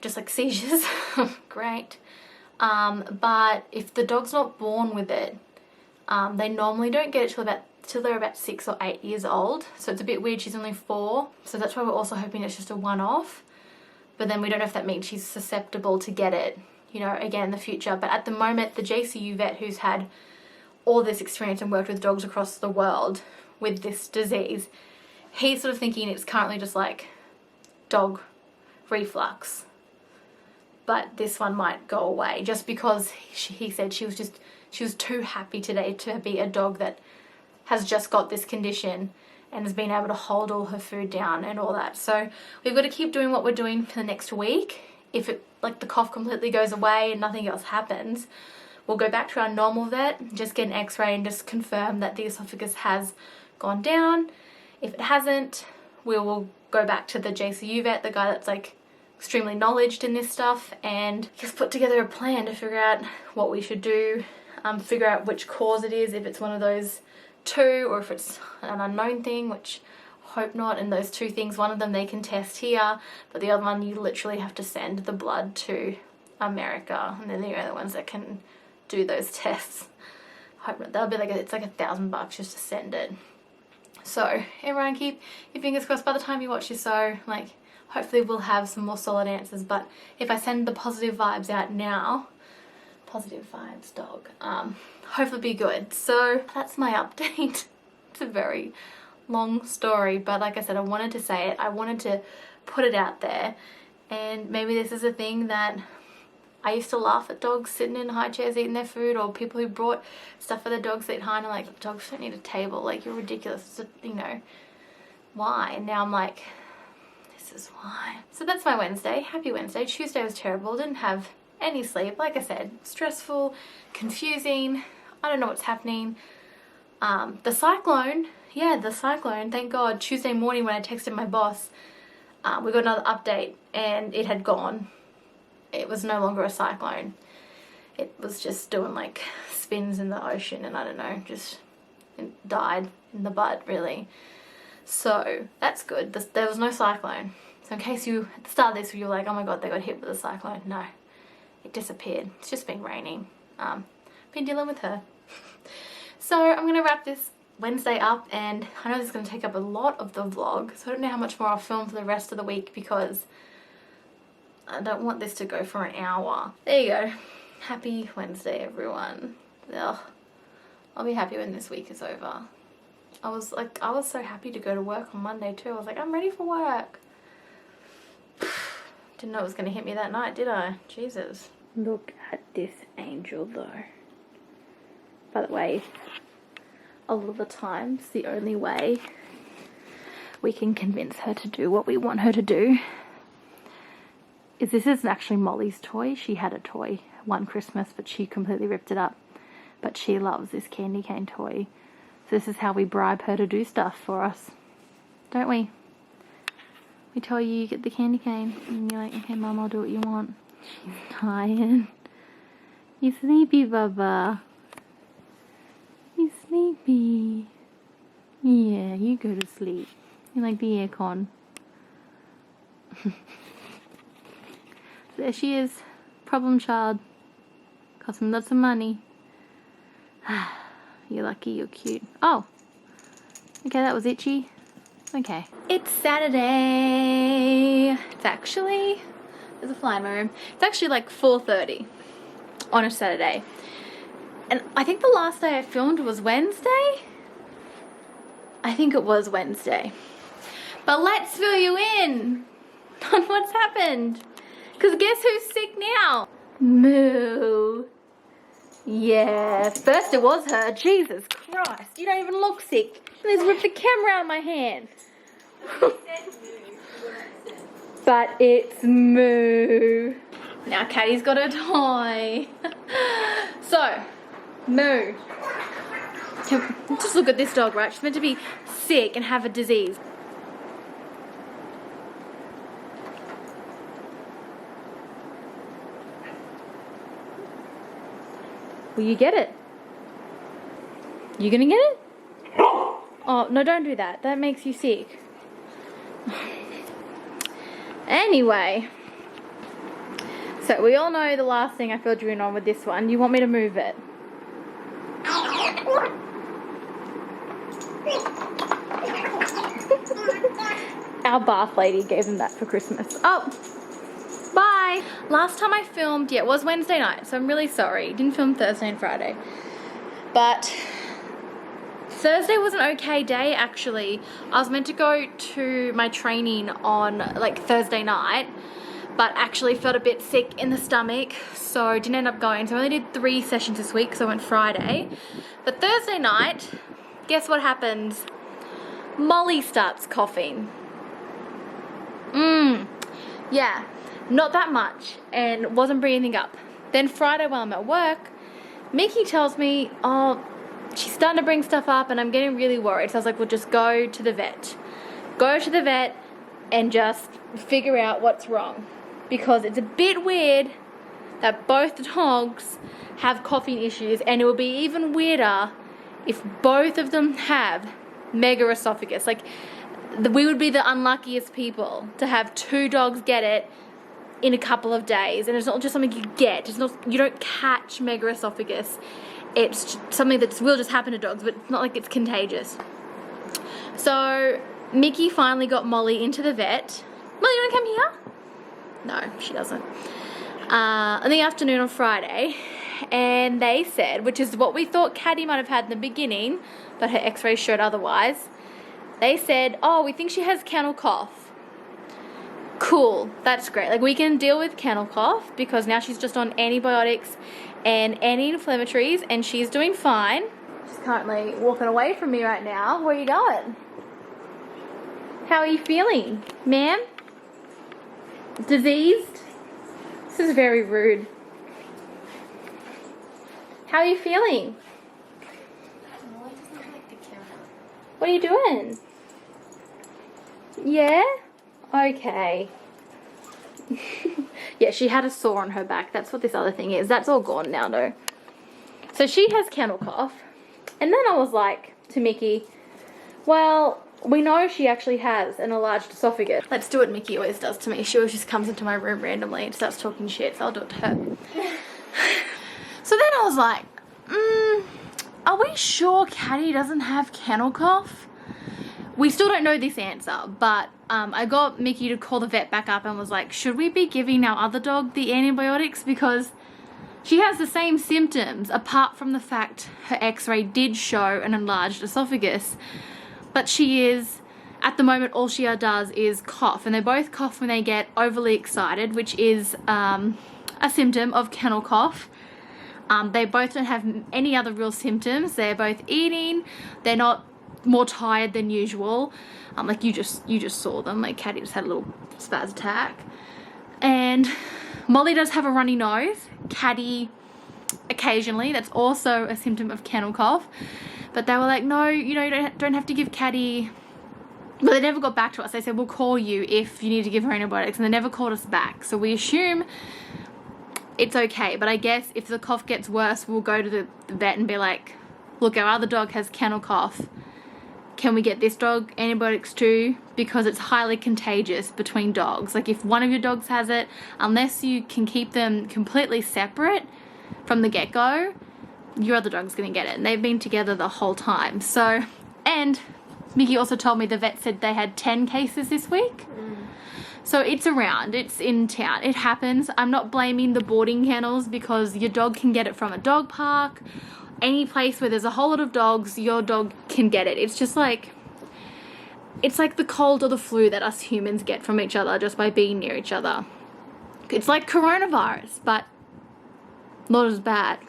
Speaker 1: just like seizures. Great. But if the dog's not born with it, they normally don't get it till they're about 6 or 8 years old. So it's a bit weird. She's only 4. So that's why we're also hoping it's just a one-off. But then we don't know if that means she's susceptible to get it, you know, again in the future. But at the moment, the JCU vet who's had all this experience and worked with dogs across the world with this disease, he's sort of thinking it's currently just like dog reflux. But this one might go away, just because he said she was too happy today to be a dog that has just got this condition and has been able to hold all her food down and all that. So we've got to keep doing what we're doing for the next week. If it, like, the cough completely goes away and nothing else happens, we'll go back to our normal vet, just get an x-ray and just confirm that the esophagus has gone down. If it hasn't, we will go back to the JCU vet, the guy that's like extremely knowledgeable in this stuff, and just put together a plan to figure out what we should do, figure out which cause it is, if it's one of those 2, or if it's an unknown thing, which hope not. And those 2 things, one of them they can test here, but the other one you literally have to send the blood to America, and they're the only ones that can do those tests. Hope not. That'll be like it's like $1,000 just to send it. So everyone keep your fingers crossed. By the time you watch this, so like hopefully we'll have some more solid answers. But if I send the positive vibes out now, positive vibes, dog, hopefully be good. So that's my update. It's a very long story, but like I said, I wanted to say it. I wanted to put it out there, and maybe this is a thing that I used to laugh at dogs sitting in high chairs eating their food, or people who brought stuff for their dogs to eat high, and I'm like, dogs don't need a table, like, you're ridiculous, you know, why? And now I'm like, this is why. So that's my Wednesday. Happy Wednesday. Tuesday was terrible, didn't have any sleep, like I said, stressful, confusing, I don't know what's happening. The cyclone, thank God, Tuesday morning when I texted my boss, we got another update and it had gone. It was no longer a cyclone. It was just doing like spins in the ocean, and I don't know, just it died in the bud really. So that's good. There was no cyclone. So in case you, at the start of this, you were like, oh my God, they got hit with a cyclone. No, it disappeared. It's just been raining. Been dealing with her. So I'm going to wrap this Wednesday up, and I know this is going to take up a lot of the vlog, so I don't know how much more I'll film for the rest of the week because I don't want this to go for an hour. There you go. Happy Wednesday, everyone. Ugh. I'll be happy when this week is over. I was so happy to go to work on Monday too. I was like, I'm ready for work. Didn't know it was going to hit me that night, did I? Jesus.
Speaker 2: Look at this angel though. By the way, a lot of the times the only way we can convince her to do what we want her to do is this isn't actually Molly's toy. She had a toy one Christmas, but she completely ripped it up. But she loves this candy cane toy. So this is how we bribe her to do stuff for us. Don't we? We tell you you get the candy cane and you're like, okay Mum, I'll do what you want. She's tired. You sleepy, Bubba. You sleepy. Yeah, you go to sleep. You like the aircon. There she is. Problem child. Cost me lots of money. You're lucky, you're cute. Oh. Okay, that was itchy. Okay. It's Saturday. It's actually, there's a fly in my room. It's actually like 4:30 on a Saturday. And I think the last day I filmed was Wednesday. I think it was Wednesday. But let's fill you in on what's happened. Because guess who's sick now? Moo. Yeah, first it was her. Jesus Christ, you don't even look sick. Let's rip the camera out of my hand. But it's Moo. Now Caddy's got a toy. So, Moo. Just look at this dog, right? She's meant to be sick and have a disease. Will you get it? You gonna get it? Oh, no, don't do that. That makes you sick. Anyway. So, we all know the last thing I filled you in on with this one. You want me to move it? Our bath lady gave them that for Christmas. Oh! Bye! Last time I filmed, yeah, it was Wednesday night, so I'm really sorry. Didn't film Thursday and Friday. But Thursday was an okay day, actually. I was meant to go to my training on, like, Thursday night, but actually felt a bit sick in the stomach, so didn't end up going. So I only did 3 sessions this week, so I went Friday. But Thursday night, guess what happens? Molly starts coughing. Yeah. Not that much, and wasn't breathing up. Then Friday while I'm at work, Mickey tells me, oh, she's starting to bring stuff up and I'm getting really worried. So I was like, well, just go to the vet. Go to the vet and just figure out what's wrong. Because it's a bit weird that both the dogs have coughing issues, and it will be even weirder
Speaker 1: if both of them have Megaesophagus, like we would be the unluckiest people to have 2 dogs get it in a couple of days. And it's not just something you get. It's not, you don't catch Megaesophagus. It's something that will just happen to dogs, but it's not like it's contagious. So Mickey finally got Molly into the vet. Molly, you want to come here? No, she doesn't. In the afternoon on Friday, and they said, which is what we thought Caddy might have had in the beginning, but her x-rays showed otherwise. They said, oh, we think she has kennel cough. Cool, that's great. Like, we can deal with kennel cough because now she's just on antibiotics and anti-inflammatories, and she's doing fine. She's currently walking away from me right now. Where are you going? How are you feeling, ma'am? Diseased? This is very rude. How are you feeling? What are you doing? Yeah? Okay. Yeah, she had a sore on her back. That's what this other thing is. That's all gone now, though. So she has kennel cough. And then I was like to Mickey, well, we know she actually has an enlarged esophagus. Let's do what Mickey always does to me. She always just comes into my room randomly and starts talking shit, so I'll do it to her. So then I was like, are we sure Caddy doesn't have kennel cough? We still don't know this answer, but I got Mickey to call the vet back up and was like, should we be giving our other dog the antibiotics? Because she has the same symptoms, apart from the fact her x-ray did show an enlarged esophagus. But she is, at the moment, all she does is cough. And they both cough when they get overly excited, which is a symptom of kennel cough. They both don't have any other real symptoms. They're both eating. They're not more tired than usual. Like you just saw them. Like Caddy just had a little spaz attack. And Molly does have a runny nose. Caddy occasionally. That's also a symptom of kennel cough. But they were like, no, you know, you don't have to give Caddy. But they never got back to us. They said, we'll call you if you need to give her antibiotics. And they never called us back. So we assume it's okay. But I guess if the cough gets worse, we'll go to the vet and be like, look, our other dog has kennel cough. Can we get this dog antibiotics too? Because it's highly contagious between dogs. Like if one of your dogs has it, unless you can keep them completely separate from the get-go, your other dog's gonna get it. And they've been together the whole time. So, and Mickey also told me the vet said they had 10 cases this week. So it's around, it's in town, it happens. I'm not blaming the boarding kennels because your dog can get it from a dog park. Any place where there's a whole lot of dogs, your dog can get it. It's just like, it's like the cold or the flu that us humans get from each other just by being near each other. It's like coronavirus, but not as bad.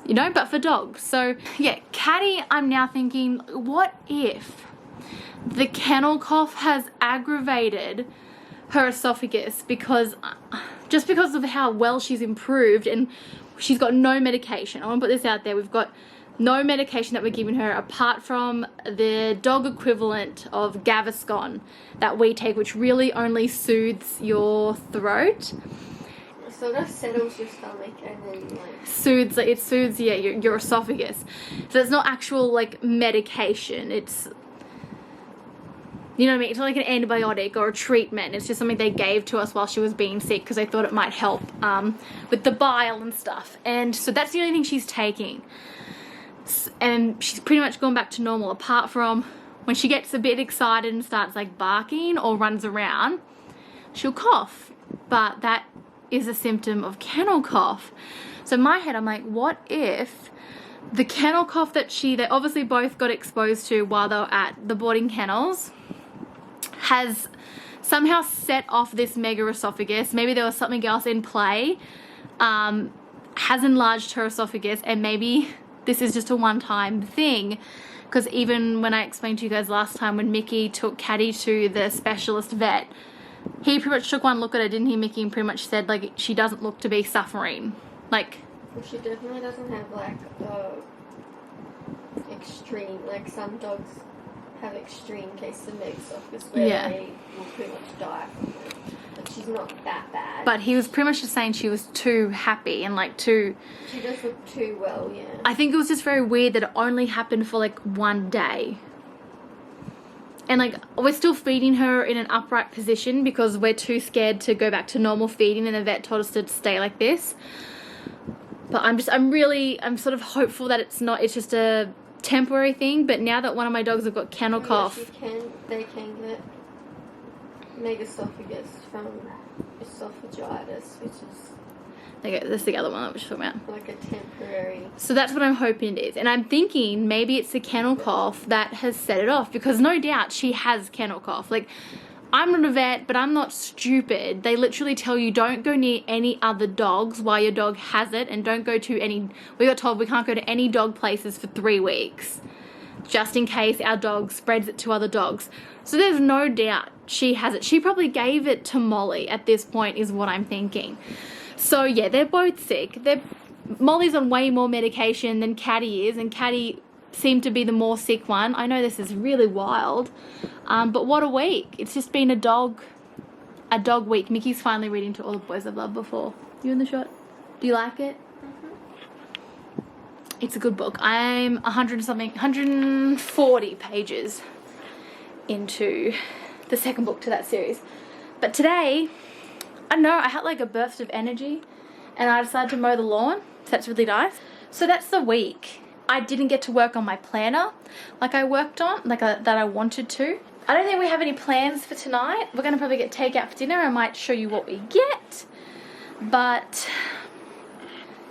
Speaker 1: You know, but for dogs. So yeah, Caddy, I'm now thinking, what if the kennel cough has aggravated her esophagus because of how well she's improved, and she's got no medication. I want to put this out there. We've got no medication that we're giving her apart from the dog equivalent of Gaviscon that we take, which really only soothes your throat.
Speaker 3: So that settles your stomach and then like
Speaker 1: It soothes your esophagus. So it's not actual like medication. It's, you know what I mean? It's not like an antibiotic or a treatment. It's just something they gave to us while she was being sick because they thought it might help with the bile and stuff. And so that's the only thing she's taking. And she's pretty much gone back to normal apart from when she gets a bit excited and starts like barking or runs around, she'll cough. But that is a symptom of kennel cough. So in my head, I'm like, what if the kennel cough that they obviously both got exposed to while they were at the boarding kennels has somehow set off this Megaesophagus. Maybe there was something else in play, has enlarged her esophagus, and maybe this is just a one-time thing. Because even when I explained to you guys last time when Mickey took Caddy to the specialist vet, he pretty much took one look at her, didn't he, Mickey, and pretty much said, like, she doesn't look to be suffering. Like,
Speaker 3: well, she definitely doesn't have, like, extreme, like, some dogs have extreme cases of Megaesophagus where they will pretty much die from it. but she's not that bad.
Speaker 1: But he was pretty much just saying she was too happy and like too...
Speaker 3: She just looked too well, yeah.
Speaker 1: I think it was just very weird that it only happened for like 1 day. And like, we're still feeding her in an upright position because we're too scared to go back to normal feeding, and the vet told us to stay like this. But I'm sort of hopeful that it's just a temporary thing. But now that one of my dogs have got kennel cough.
Speaker 3: They can get Megaesophagus from esophagitis, which is...
Speaker 1: That's the other one that we're talking about.
Speaker 3: Like a temporary...
Speaker 1: So that's what I'm hoping it is. And I'm thinking maybe it's the kennel cough that has set it off, because no doubt she has kennel cough. Like, I'm not a vet, but I'm not stupid. They literally tell you don't go near any other dogs while your dog has it, and don't go to any... We got told we can't go to any dog places for 3 weeks, just in case our dog spreads it to other dogs. So there's no doubt she has it. She probably gave it to Molly at this point, is what I'm thinking. So yeah, they're both sick. Molly's on way more medication than Caddy is, and Caddy seemed to be the more sick one. I know this is really wild, but what a week. It's just been a dog week. Mickey's finally reading To All the Boys I've Loved Before. You in the shot? Do you like it? Mm-hmm. It's a good book. I'm 140 pages into the second book to that series. But today, I don't know, I had like a burst of energy and I decided to mow the lawn. So that's really nice. So that's the week. I didn't get to work on my planner like I worked on, that I wanted to. I don't think we have any plans for tonight. We're going to probably get takeout for dinner. I might show you what we get. But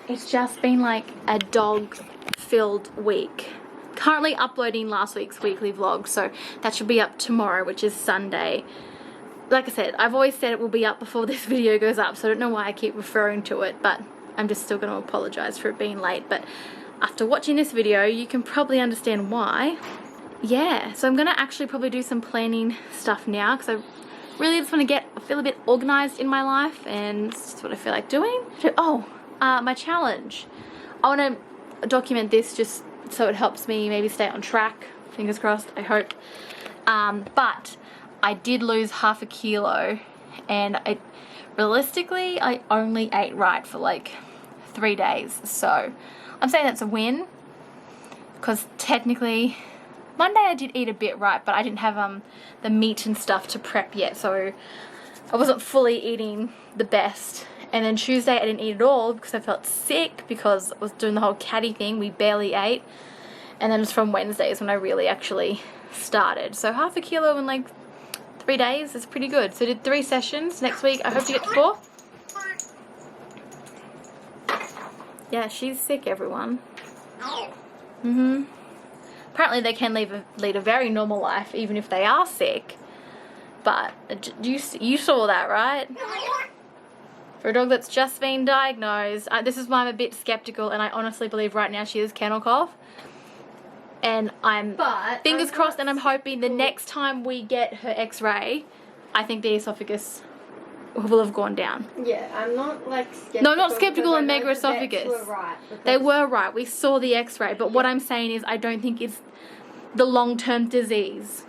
Speaker 1: it's just been like a dog-filled week. Currently uploading last week's weekly vlog, so that should be up tomorrow, which is Sunday. Like I said, I've always said it will be up before this video goes up, so I don't know why I keep referring to it, but I'm just still going to apologize for it being late. But after watching this video, you can probably understand why. Yeah, so I'm going to actually probably do some planning stuff now, because I really just want to feel a bit organized in my life, and it's just what I feel like doing. Oh, my challenge. I want to document this just so it helps me maybe stay on track. Fingers crossed, I hope. But I did lose ½ a kilo, and realistically I only ate right for like 3 days, so I'm saying that's a win, because technically Monday I did eat a bit right, but I didn't have the meat and stuff to prep yet, so I wasn't fully eating the best. And then Tuesday I didn't eat at all because I felt sick, because I was doing the whole Caddy thing. We barely ate. And then it was from Wednesdays when I really actually started. So ½ a kilo in like 3 days is pretty good. So I did 3 sessions. Next week I hope to get to 4. Yeah, she's sick, everyone. Apparently they can lead a very normal life even if they are sick. But you saw that, right? For a dog that's just been diagnosed, this is why I'm a bit skeptical, and I honestly believe right now she has kennel cough. And fingers crossed, and I'm hoping the next time we get her x-ray, I think the esophagus will have gone down.
Speaker 3: Yeah, I'm not like skeptical.
Speaker 1: No, not skeptical in Megaesophagus. They were right. We saw the x-ray, but what I'm saying is I don't think it's the long-term disease,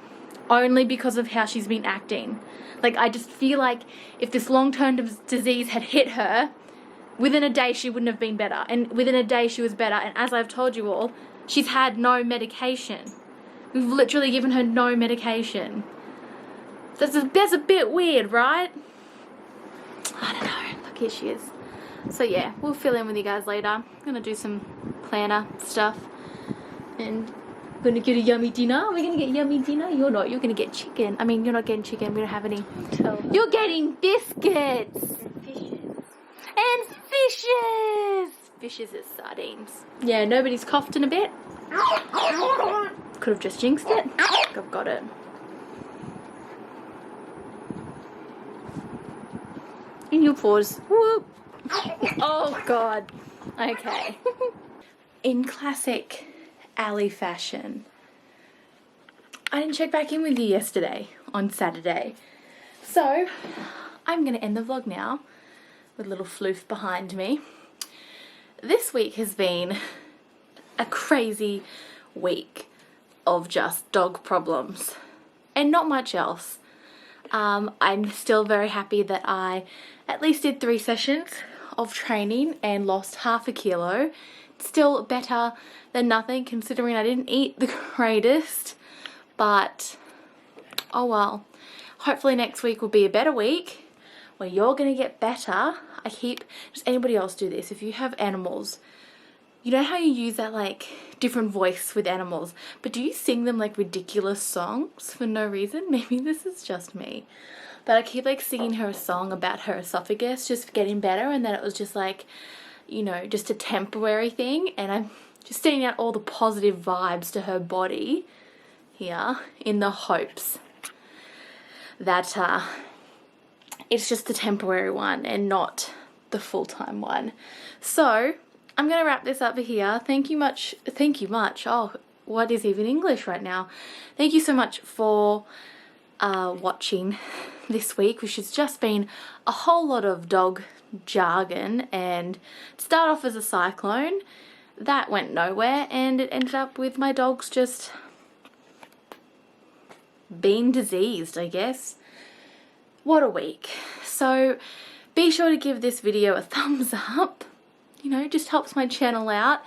Speaker 1: only because of how she's been acting. Like, I just feel like if this long-term disease had hit her, within a day she wouldn't have been better. And within a day she was better. And as I've told you all, she's had no medication. We've literally given her no medication. That's a bit weird, right? I don't know. Look, here she is. So yeah, we'll fill in with you guys later. I'm going to do some planner stuff. And we're going to get a yummy dinner. We're going to get yummy dinner. You're not. You're going to get chicken. I mean, you're not getting chicken. We don't have any. You're getting biscuits. And fishes. Fishes is sardines. Yeah, nobody's coughed in a bit. Could have just jinxed it. I've got it. In your paws. Whoop. Oh, God. Okay. In classic Ally fashion, I didn't check back in with you yesterday on Saturday. So, I'm going to end the vlog now with a little floof behind me. This week has been a crazy week of just dog problems and not much else.
Speaker 2: I'm still very happy that I at least did 3 sessions of training and lost half a kilo. Still better than nothing considering I didn't eat the greatest, but oh well. Hopefully next week will be a better week where you're gonna get better. Does anybody else do this? If you have animals, you know how you use that like different voice with animals, but do you sing them like ridiculous songs for no reason? Maybe this is just me, but I keep like singing her a song about her esophagus just getting better, and then it was just like, you know, just a temporary thing, and I'm just sending out all the positive vibes to her body here in the hopes that it's just the temporary one and not the full-time one. So I'm gonna wrap this up here. Thank you much. Oh, what is even English right now? Thank you so much for watching this week, which has just been a whole lot of dog jargon, and start off as a cyclone that went nowhere, and it ended up with my dogs just being diseased, I guess. What a week. So be sure to give this video a thumbs up. You know, just helps my channel out.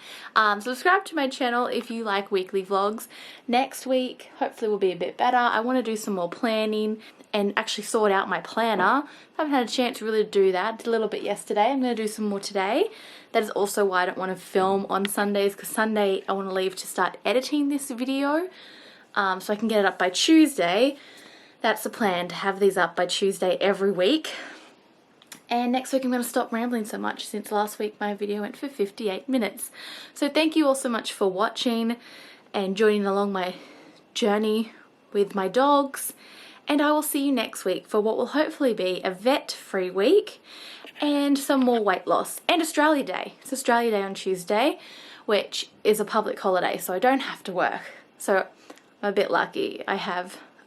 Speaker 2: Subscribe to my channel if you like weekly vlogs. Next week hopefully will be a bit better. I want to do some more planning and actually sort out my planner. I haven't had a chance really to do that. Did a little bit yesterday. I'm going to do some more today. That is also why I don't want to film on Sundays, because Sunday I want to leave to start editing this video so I can get it up by Tuesday. That's the plan, to have these up by Tuesday every week. And next week I'm going to stop rambling so much, since last week my video went for 58 minutes. So thank you all so much for watching and joining along my journey with my dogs. And I will see you next week for what will hopefully be a vet-free week and some more weight loss. And Australia Day. It's Australia Day on Tuesday, which is a public holiday, so I don't have to work. So I'm a bit lucky. I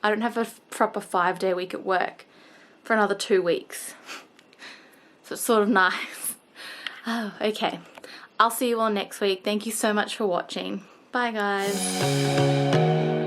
Speaker 2: don't have a proper 5-day week at work for another 2 weeks. So it's sort of nice. Oh, okay. I'll see you all next week. Thank you so much for watching. Bye, guys.